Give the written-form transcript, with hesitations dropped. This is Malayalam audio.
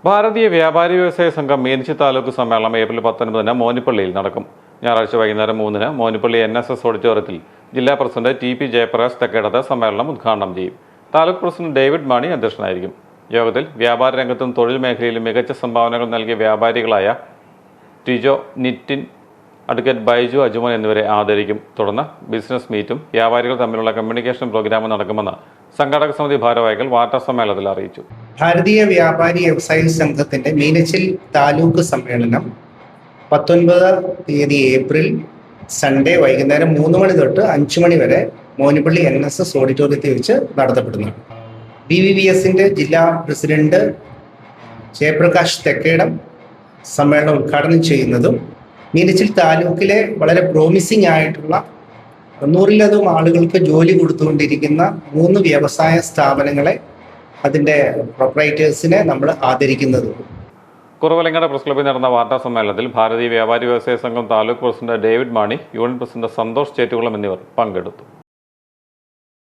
ഭാരതീയ വ്യാപാരി വ്യവസായ സംഘം മീനച്ചി താലൂക്ക് സമ്മേളനം ഏപ്രിൽ 19 മോനിപ്പള്ളിയിൽ നടക്കും. ഞായറാഴ്ച വൈകുന്നേരം 3 മോനിപ്പള്ളി NSS ഓഡിറ്റോറിയത്തിൽ ജില്ലാ പ്രസിഡന്റ് TP ജയപ്രകാശ് തെക്കേടത്ത് സമ്മേളനം ഉദ്ഘാടനം ചെയ്യും. താലൂക്ക് പ്രസിഡന്റ് ഡേവിഡ് മാണി അധ്യക്ഷനായിരിക്കും. യോഗത്തിൽ വ്യാപാര രംഗത്തും തൊഴിൽ മേഖലയിലും മികച്ച സംഭാവനകൾ നൽകിയ വ്യാപാരികളായ ടിജോ, നിറ്റിൻ, അഡ്വക്കേറ്റ് ബൈജു അജുമോൻ എന്നിവരെ ആദരിക്കും. തുടർന്ന് ബിസിനസ് മീറ്റും വ്യാപാരികൾ തമ്മിലുള്ള കമ്മ്യൂണിക്കേഷൻ പ്രോഗ്രാമും നടക്കുമെന്ന് സംഘാടക സമിതി ഭാരവാഹികൾ വാർത്താസമ്മേളനത്തിൽ അറിയിച്ചു. ഭാരതീയ വ്യാപാരി വ്യവസായ സംഘത്തിന്റെ മീനച്ചിൽ താലൂക്ക് സമ്മേളനം 19 ഏപ്രിൽ സൺഡേ വൈകുന്നേരം 3 മണി തൊട്ട് 5 മണി വരെ മോനിപ്പള്ളി NSS ഓഡിറ്റോറിയത്തിൽ വെച്ച് നടത്തപ്പെടുന്നു. BVVSന്റെ ജില്ലാ പ്രസിഡന്റ് ജയപ്രകാശ് തെക്കേടം സമ്മേളനം ഉദ്ഘാടനം ചെയ്യുന്നതും മീനച്ചിൽ താലൂക്കിലെ വളരെ പ്രോമിസിംഗ് ആയിട്ടുള്ള 100-ലധികം ആളുകൾക്ക് ജോലി കൊടുത്തുകൊണ്ടിരിക്കുന്ന 3 വ്യവസായ സ്ഥാപനങ്ങളെ, അതിൻ്റെ പ്രൊപ്പറേറ്റേഴ്സിനെ നമ്മൾ ആദരിക്കുന്നതും. കുറവലങ്ങാട് പ്രസ് ക്ലബ്ബിൽ നടന്ന വാർത്താ സമ്മേളനത്തിൽ ഭാരതീയ വ്യാപാരി വ്യവസായ സംഘം taluk president David Mani, union president Santhosh Chettukulam എന്നിവർ പങ്കെടുത്തു.